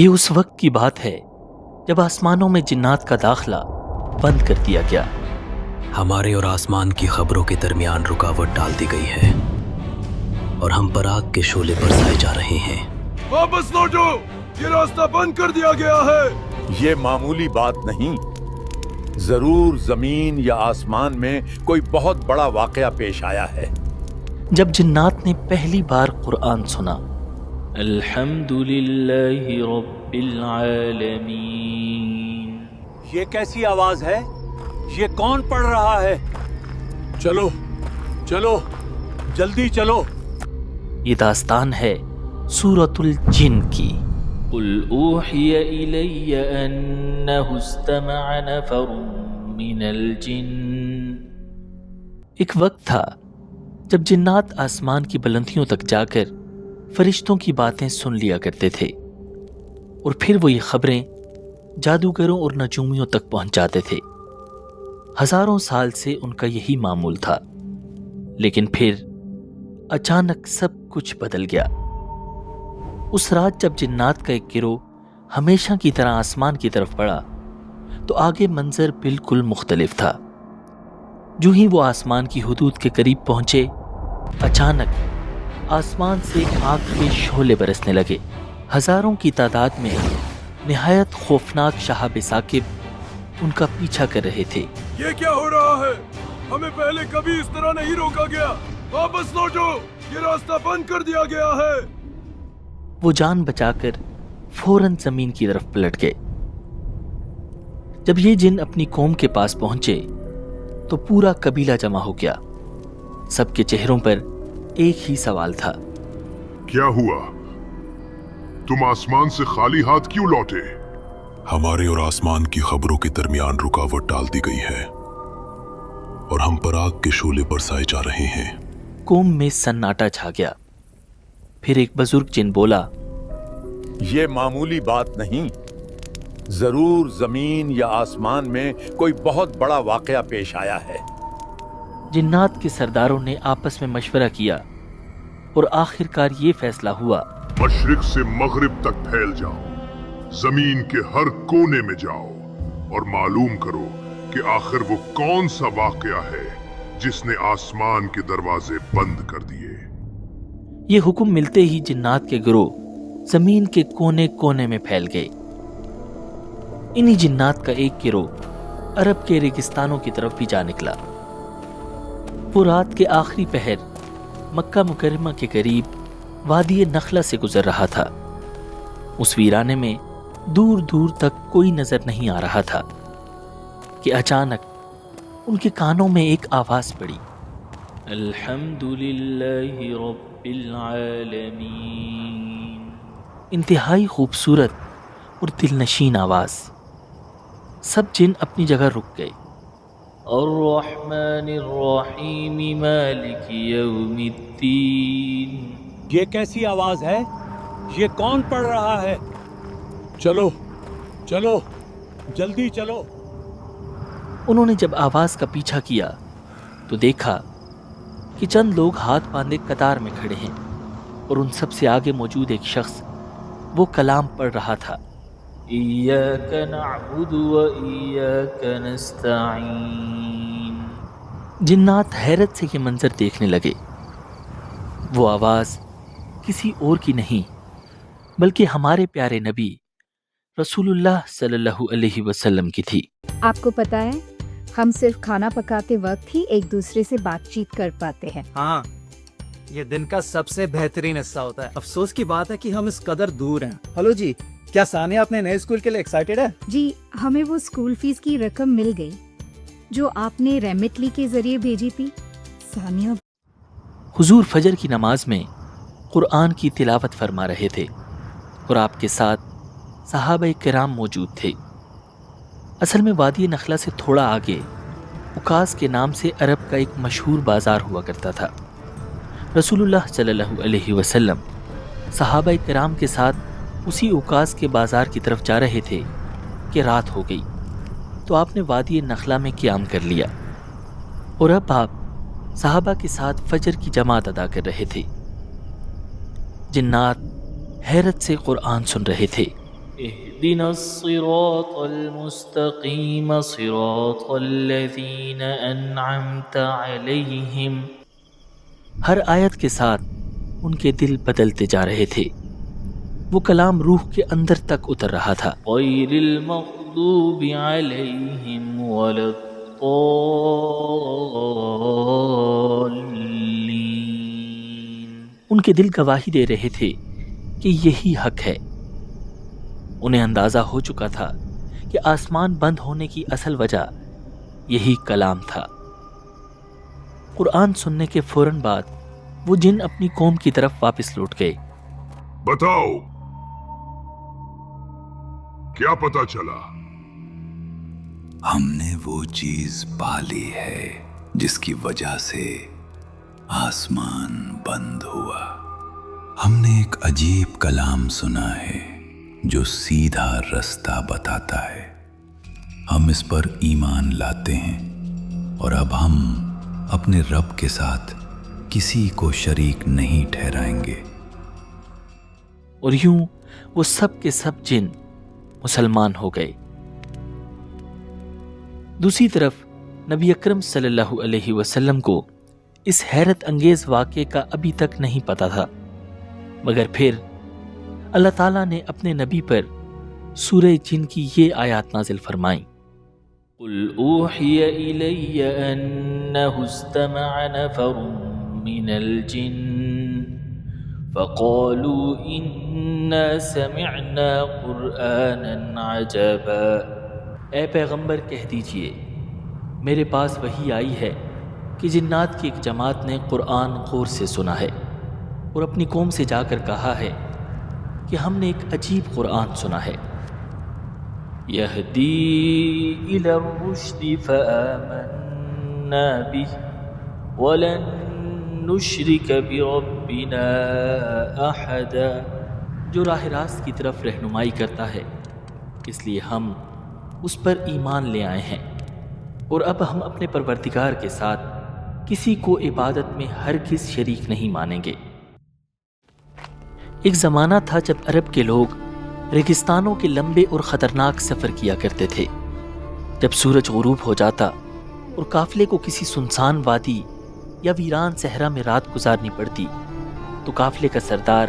یہ اس وقت کی بات ہے جب آسمانوں میں جنات کا داخلہ بند کر دیا گیا۔ ہمارے اور آسمان کی خبروں کے درمیان رکاوٹ ڈال دی گئی ہے اور ہم پراگ کے شعلے پر سائے جا رہے ہیں۔ واپس لوٹو، یہ راستہ بند کر دیا گیا ہے۔ یہ معمولی بات نہیں، ضرور زمین یا آسمان میں کوئی بہت بڑا واقعہ پیش آیا ہے۔ جب جنات نے پہلی بار قرآن سنا، الحمد للہ رب العالمین، یہ کیسی آواز ہے؟ یہ کون پڑھ رہا ہے؟ چلو چلو جلدی چلو۔ یہ داستان ہے سورۃ الجن کی۔ قل اوحی الی انہ استمع نفر من الجن۔ ایک وقت تھا جب جنات آسمان کی بلندیوں تک جا کر فرشتوں کی باتیں سن لیا کرتے تھے اور پھر وہ یہ خبریں جادوگروں اور نجومیوں تک پہنچاتے تھے۔ ہزاروں سال سے ان کا یہی معمول تھا، لیکن پھر اچانک سب کچھ بدل گیا۔ اس رات جب جنات کا ایک گروہ ہمیشہ کی طرح آسمان کی طرف بڑھا تو آگے منظر بالکل مختلف تھا۔ جو ہی وہ آسمان کی حدود کے قریب پہنچے، اچانک آسمان سے آگ کے شعلے برسنے لگے۔ ہزاروں کی تعداد میں نہایت خوفناک شہاب ثاقب ان کا پیچھا کر رہے تھے۔ یہ کیا ہو رہا ہے؟ ہمیں پہلے کبھی اس طرح نہیں روکا گیا۔ واپس لوٹو، یہ راستہ بند کر دیا گیا ہے۔ وہ جان بچا کر فوراً زمین کی طرف پلٹ گئے۔ جب یہ جن اپنی قوم کے پاس پہنچے تو پورا قبیلہ جمع ہو گیا۔ سب کے چہروں پر ایک ہی سوال تھا، کیا ہوا؟ تم آسمان سے خالی ہاتھ کیوں لوٹے؟ ہمارے اور آسمان کی خبروں کے درمیان رکاوٹ ڈال دی گئی ہے اور ہم پراگ کے شعلے پر سائے جا رہے ہیں۔ قوم میں سناٹا چھا گیا۔ پھر ایک بزرگ جن بولا، یہ معمولی بات نہیں، ضرور زمین یا آسمان میں کوئی بہت بڑا واقعہ پیش آیا ہے۔ جنات کے سرداروں نے آپس میں مشورہ کیا اور آخر کار یہ فیصلہ ہوا، مشرق سے مغرب تک پھیل جاؤ، زمین کے ہر کونے میں جاؤ اور معلوم کرو کہ آخر وہ کون سا واقعہ ہے جس نے آسمان کے دروازے بند کر دیے۔ یہ حکم ملتے ہی جنات کے گروہ زمین کے کونے کونے میں پھیل گئے۔ انہی جنات کا ایک گروہ عرب کے ریگستانوں کی طرف بھی جا نکلا۔ وہ رات کے آخری پہر مکہ مکرمہ کے قریب وادی نخلہ سے گزر رہا تھا۔ اس ویرانے میں دور دور تک کوئی نظر نہیں آ رہا تھا کہ اچانک ان کے کانوں میں ایک آواز پڑی، الحمد للہ رب العالمین۔ انتہائی خوبصورت اور دلنشین آواز۔ سب جن اپنی جگہ رک گئے۔ الرحمن الرحیم مالک یوم الدین۔ یہ کیسی آواز ہے؟ یہ کون پڑھ رہا ہے؟ چلو چلو جلدی چلو۔ انہوں نے جب آواز کا پیچھا کیا تو دیکھا کہ چند لوگ ہاتھ باندھے قطار میں کھڑے ہیں اور ان سب سے آگے موجود ایک شخص وہ کلام پڑھ رہا تھا، ایاک نعبد و ایاک نستعین۔ جنات حیرت سے یہ منظر دیکھنے لگے۔ وہ آواز کسی اور کی نہیں بلکہ ہمارے پیارے نبی رسول اللہ صلی اللہ علیہ وسلم کی تھی۔ آپ کو پتا ہے ہم صرف کھانا پکاتے وقت ہی ایک دوسرے سے بات چیت کر پاتے ہیں۔ ہاں، یہ دن کا سب سے بہترین حصہ ہوتا ہے۔ افسوس کی بات ہے کہ ہم اس قدر دور ہیں۔ ہلو جی، کیا ثانیہ اپنے نئے اسکول کے لیے ایکسائٹیڈ ہے؟ جی، ہمیں وہ اسکول فیس کی رقم مل گئی جو آپ نے ریمٹلی کے ذریعے بھیجی تھی۔ ثانیہ حضور فجر کی نماز میں قرآن کی تلاوت فرما رہے تھے اور آپ کے ساتھ صحابہ کرام موجود تھے۔ اصل میں وادی نخلہ سے تھوڑا آگے اکاس کے نام سے عرب کا ایک مشہور بازار ہوا کرتا تھا۔ رسول اللہ صلی اللہ علیہ وسلم صحابہ کرام کے ساتھ اسی اکاس کے بازار کی طرف جا رہے تھے کہ رات ہو گئی تو آپ نے وادی نخلہ میں قیام کر لیا اور اب آپ صحابہ کے ساتھ فجر کی جماعت ادا کر رہے تھے۔ جنات حیرت سے قرآن سن رہے تھے۔ اهدنا الصراط المستقيم صراط الذين انعمت عليهم. ہر آیت کے ساتھ ان کے دل بدلتے جا رہے تھے. وہ کلام روح کے اندر تک اتر رہا تھا. غیر المغضوب علیہم ولا الضالین. ان کے دل گواہی دے رہے تھے کہ یہی حق ہے. انہیں اندازہ ہو چکا تھا کہ آسمان بند ہونے کی اصل وجہ یہی کلام تھا. قرآن سننے کے فوراً بعد وہ جن اپنی قوم کی طرف واپس لوٹ گئے. بتاؤ کیا پتا چلا؟ ہم نے وہ چیز پالی ہے جس کی وجہ سے آسمان بند ہوا. ہم نے ایک عجیب کلام سنا ہے جو سیدھا رستہ بتاتا ہے. ہم اس پر ایمان لاتے ہیں اور اب ہم اپنے رب کے ساتھ کسی کو شریک نہیں ٹھہرائیں گے. اور یوں وہ سب کے سب جن مسلمان ہو گئے. دوسری طرف نبی اکرم صلی اللہ علیہ وسلم کو اس حیرت انگیز واقعے کا ابھی تک نہیں پتا تھا، مگر پھر اللہ تعالیٰ نے اپنے نبی پر سورہ جن کی یہ آیات نازل فرمائیں. قل اوحی الی انہ استمع نفر من الجن فقالوا انا سمعنا قرآنا عجبا. اے پیغمبر کہہ دیجئے میرے پاس وحی آئی ہے کہ جنات کی ایک جماعت نے قرآن غور سے سنا ہے اور اپنی قوم سے جا کر کہا ہے کہ ہم نے ایک عجیب قرآن سنا ہے. یہدی الی الرشد فآمنا بہ ولن نشرک بربنا احدا. جو راہ راست کی طرف رہنمائی کرتا ہے اس لیے ہم اس پر ایمان لے آئے ہیں اور اب ہم اپنے پروردگار کے ساتھ کسی کو عبادت میں ہرگز شریک نہیں مانیں گے. ایک زمانہ تھا جب عرب کے لوگ ریگستانوں کے لمبے اور خطرناک سفر کیا کرتے تھے. جب سورج غروب ہو جاتا اور قافلے کو کسی سنسان وادی یا ویران صحرا میں رات گزارنی پڑتی تو قافلے کا سردار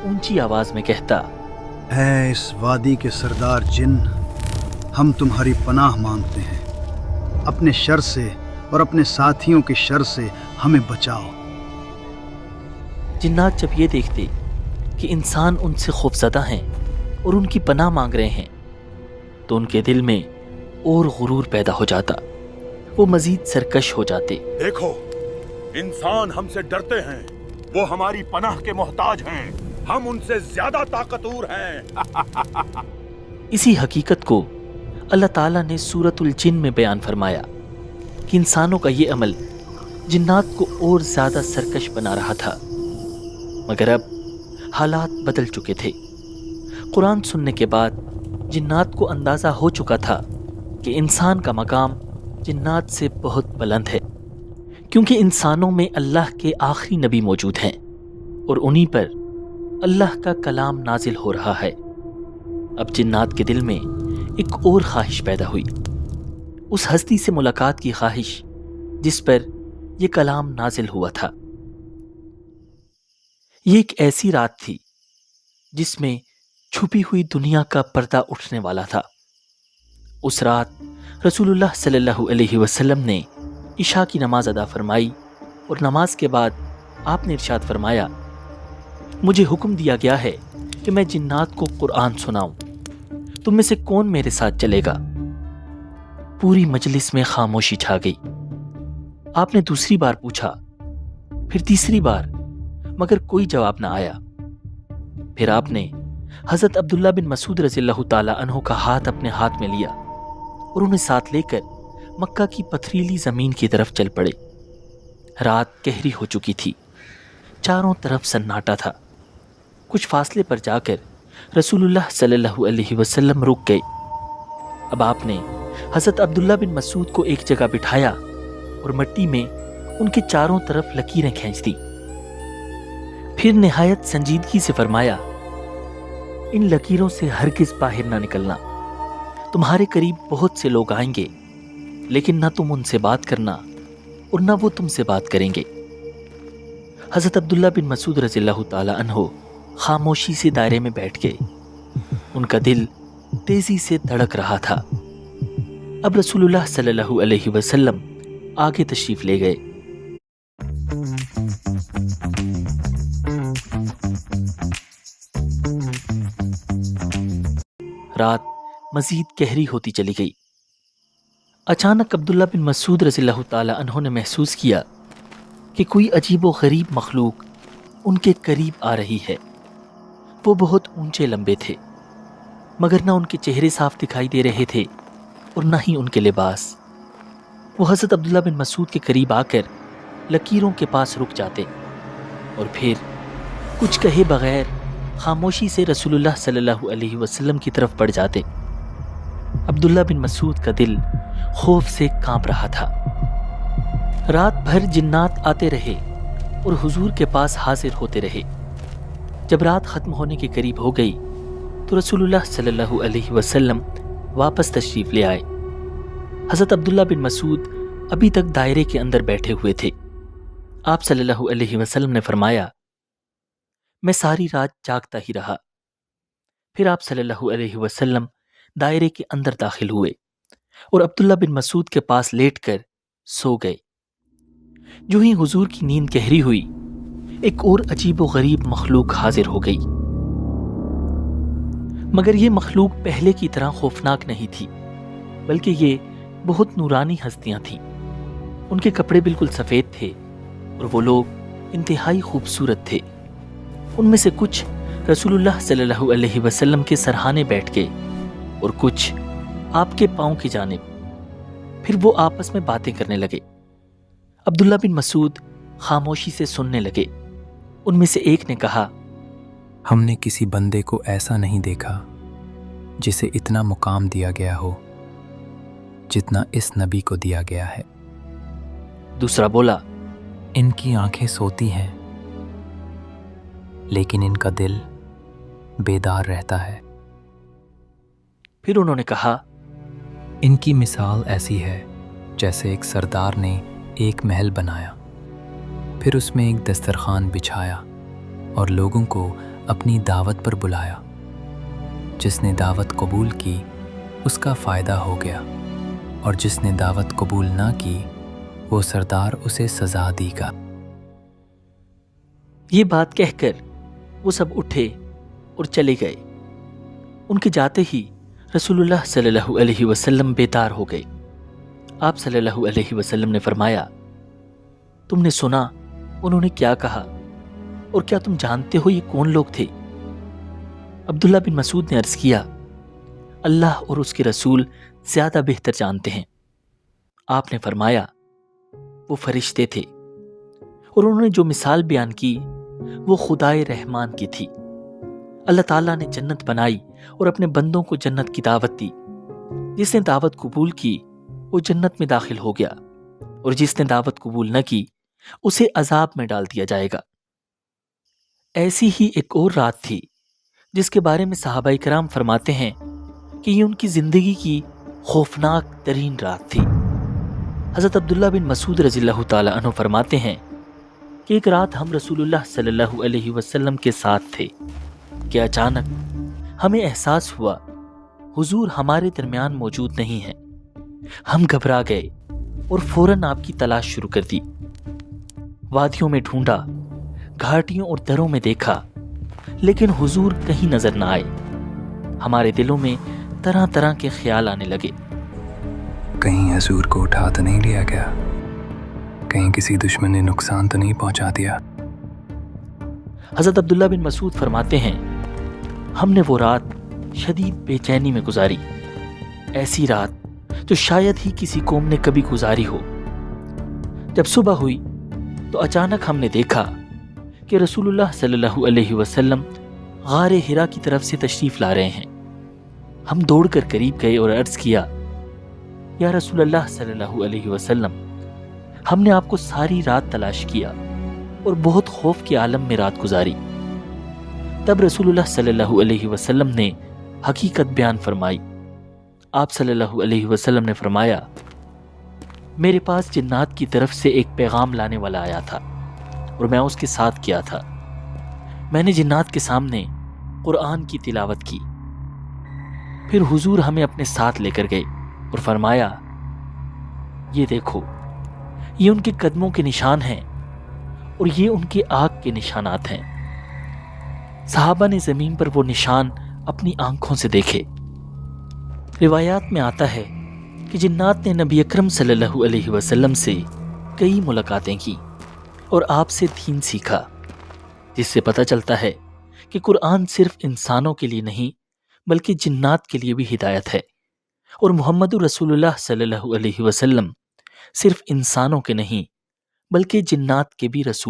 اونچی آواز میں کہتا، اے اس وادی کے سردار جن، ہم تمہاری پناہ مانگتے ہیں. اپنے شر سے اور اپنے ساتھیوں کے شر سے ہمیں بچاؤ. جنات جب یہ دیکھتے کہ انسان ان سے خوفزدہ ہیں اور ان کی پناہ مانگ رہے ہیں تو ان کے دل میں اور غرور پیدا ہو جاتا. وہ مزید سرکش ہو جاتے. دیکھو انسان ہم سے ڈرتے ہیں، وہ ہماری پناہ کے محتاج ہیں، ہم ان سے زیادہ طاقتور ہیں. اسی حقیقت کو اللہ تعالیٰ نے سورۃ الجن میں بیان فرمایا کہ انسانوں کا یہ عمل جنات کو اور زیادہ سرکش بنا رہا تھا. مگر اب حالات بدل چکے تھے. قرآن سننے کے بعد جنات کو اندازہ ہو چکا تھا کہ انسان کا مقام جنات سے بہت بلند ہے، کیونکہ انسانوں میں اللہ کے آخری نبی موجود ہیں اور انہی پر اللہ کا کلام نازل ہو رہا ہے. اب جنات کے دل میں ایک اور خواہش پیدا ہوئی، اس ہستی سے ملاقات کی خواہش جس پر یہ کلام نازل ہوا تھا. یہ ایک ایسی رات تھی جس میں چھپی ہوئی دنیا کا پردہ اٹھنے والا تھا. اس رات رسول اللہ صلی اللہ علیہ وسلم نے عشاء کی نماز ادا فرمائی اور نماز کے بعد آپ نے ارشاد فرمایا، مجھے حکم دیا گیا ہے کہ میں جنات کو قرآن سناؤں. تم میں سے کون میرے ساتھ چلے گا؟ پوری مجلس میں خاموشی چھا گئی. آپ نے دوسری بار پوچھا، پھر تیسری بار، مگر کوئی جواب نہ آیا. پھر آپ نے حضرت عبداللہ بن مسعود رضی اللہ تعالی عنہ کا ہاتھ اپنے ہاتھ میں لیا اور انہیں ساتھ لے کر مکہ کی پتھریلی زمین کی طرف چل پڑے. رات گہری ہو چکی تھی، چاروں طرف سناٹا تھا. کچھ فاصلے پر جا کر رسول اللہ صلی اللہ علیہ وسلم رک گئے. اب آپ نے حضرت عبداللہ بن مسعود کو ایک جگہ بٹھایا اور مٹی میں ان کے چاروں طرف لکیریں کھینچ دی. پھر نہایت سنجیدگی سے فرمایا، ان لکیروں سے ہرگز باہر نہ نکلنا. تمہارے قریب بہت سے لوگ آئیں گے لیکن نہ تم ان سے بات کرنا اور نہ وہ تم سے بات کریں گے. حضرت عبداللہ بن مسعود رضی اللہ تعالی عنہ خاموشی سے دائرے میں بیٹھ گئے. ان کا دل تیزی سے دھڑک رہا تھا. اب رسول اللہ صلی اللہ علیہ وسلم آگے تشریف لے گئے. رات مزید گہری ہوتی چلی گئی. اچانک عبداللہ بن مسعود رضی اللہ تعالی عنہ نے محسوس کیا کہ کوئی عجیب و غریب مخلوق ان کے قریب آ رہی ہے. وہ بہت اونچے لمبے تھے مگر نہ ان کے چہرے صاف دکھائی دے رہے تھے اور نہ ہی ان کے لباس. وہ حضرت عبداللہ بن مسعود کے قریب آ کر لکیروں کے پاس رک جاتے اور پھر کچھ کہے بغیر خاموشی سے رسول اللہ صلی اللہ علیہ وسلم کی طرف بڑھ جاتے. عبداللہ بن مسعود کا دل خوف سے کانپ رہا تھا. رات بھر جنات آتے رہے اور حضور کے پاس حاضر ہوتے رہے. جب رات ختم ہونے کے قریب ہو گئی تو رسول اللہ صلی اللہ علیہ وسلم واپس تشریف لے آئے. حضرت عبداللہ بن مسعود ابھی تک دائرے کے اندر بیٹھے ہوئے تھے. آپ صلی اللہ علیہ وسلم نے فرمایا میں ساری رات جاگتا ہی رہا. پھر آپ صلی اللہ علیہ وسلم دائرے کے اندر داخل ہوئے اور عبداللہ بن مسعود کے پاس لیٹ کر سو گئے. جو ہی حضور کی نیند گہری ہوئی ایک اور عجیب و غریب مخلوق حاضر ہو گئی. مگر یہ مخلوق پہلے کی طرح خوفناک نہیں تھی بلکہ یہ بہت نورانی ہستیاں تھیں. ان کے کپڑے بالکل سفید تھے اور وہ لوگ انتہائی خوبصورت تھے. ان میں سے کچھ رسول اللہ صلی اللہ علیہ وسلم کے سرہانے بیٹھ گئے اور کچھ آپ کے پاؤں کی جانب. پھر وہ آپس میں باتیں کرنے لگے. عبداللہ بن مسعود خاموشی سے سننے لگے. ان میں سے ایک نے کہا ہم نے کسی بندے کو ایسا نہیں دیکھا جسے اتنا مقام دیا گیا ہو جتنا اس نبی کو دیا گیا ہے. دوسرا بولا ان کی آنکھیں سوتی ہیں لیکن ان کا دل بیدار رہتا ہے. پھر انہوں نے کہا ان کی مثال ایسی ہے جیسے ایک سردار نے ایک محل بنایا پھر اس میں ایک دسترخوان بچھایا اور لوگوں کو اپنی دعوت پر بلایا. جس نے دعوت قبول کی اس کا فائدہ ہو گیا اور جس نے دعوت قبول نہ کی وہ سردار اسے سزا دے گا. یہ بات کہہ کر وہ سب اٹھے اور چلے گئے. ان کے جاتے ہی رسول اللہ صلی اللہ علیہ وسلم بیدار ہو گئے. آپ صلی اللہ علیہ وسلم نے فرمایا تم نے سنا انہوں نے کیا کہا اور کیا تم جانتے ہو یہ کون لوگ تھے؟ عبداللہ بن مسعود نے عرض کیا اللہ اور اس کے رسول زیادہ بہتر جانتے ہیں. آپ نے فرمایا وہ فرشتے تھے اور انہوں نے جو مثال بیان کی وہ خدائے رحمان کی تھی. اللہ تعالیٰ نے جنت بنائی اور اپنے بندوں کو جنت کی دعوت دی. جس نے دعوت قبول کی وہ جنت میں داخل ہو گیا اور جس نے دعوت قبول نہ کی اسے عذاب میں ڈال دیا جائے گا. ایسی ہی ایک اور رات تھی جس کے بارے میں صحابہ کرام فرماتے ہیں کہ یہ ان کی زندگی کی خوفناک ترین رات تھی. حضرت عبداللہ بن مسعود رضی اللہ تعالی عنہ فرماتے ہیں کہ ایک رات ہم رسول اللہ صلی اللہ علیہ وسلم کے ساتھ تھے کہ اچانک ہمیں احساس ہوا حضور ہمارے درمیان موجود نہیں ہیں. ہم گھبرا گئے اور فوراً آپ کی تلاش شروع کر دی. وادیوں میں ڈھونڈا, گھاٹیوں اور دروں میں دیکھا, لیکن حضور کہیں نظر نہ آئے. ہمارے دلوں میں طرح طرح کے خیال آنے لگے. کہیں حضور کو اٹھا تو نہیں لیا گیا, کہیں کسی دشمن نے نقصان تو نہیں پہنچا دیا. حضرت عبداللہ بن مسعود فرماتے ہیں ہم نے وہ رات شدید بے چینی میں گزاری, ایسی رات جو شاید ہی کسی قوم نے کبھی گزاری ہو. جب صبح ہوئی تو اچانک ہم نے دیکھا کہ رسول اللہ صلی اللہ علیہ وسلم غار حرا کی طرف سے تشریف لا رہے ہیں. ہم دوڑ کر قریب گئے اور عرض کیا یا رسول اللہ صلی اللہ علیہ وسلم, ہم نے آپ کو ساری رات تلاش کیا اور بہت خوف کے عالم میں رات گزاری. تب رسول اللہ صلی اللہ علیہ وسلم نے حقیقت بیان فرمائی۔ آپ صلی اللہ علیہ وسلم نے فرمایا، میرے پاس جنات کی طرف سے ایک پیغام لانے والا آیا تھا اور میں اس کے ساتھ کیا تھا۔ میں نے جنات کے سامنے قرآن کی تلاوت کی، پھر حضور ہمیں اپنے ساتھ لے کر گئے اور فرمایا، یہ دیکھو، یہ ان کے قدموں کے نشان ہیں اور یہ ان کی آگ کے نشانات ہیں۔ صحابہ نے زمین پر وہ نشان اپنی آنکھوں سے دیکھے۔ روایات میں آتا ہے کہ جنات نے نبی اکرم صلی اللہ علیہ وسلم سے کئی ملاقاتیں کی اور آپ سے دین سیکھا، جس سے پتہ چلتا ہے کہ قرآن صرف انسانوں کے لیے نہیں بلکہ جنات کے لیے بھی ہدایت ہے، اور محمد رسول اللہ صلی اللہ علیہ وسلم صرف انسانوں کے نہیں بلکہ جنات کے بھی رسول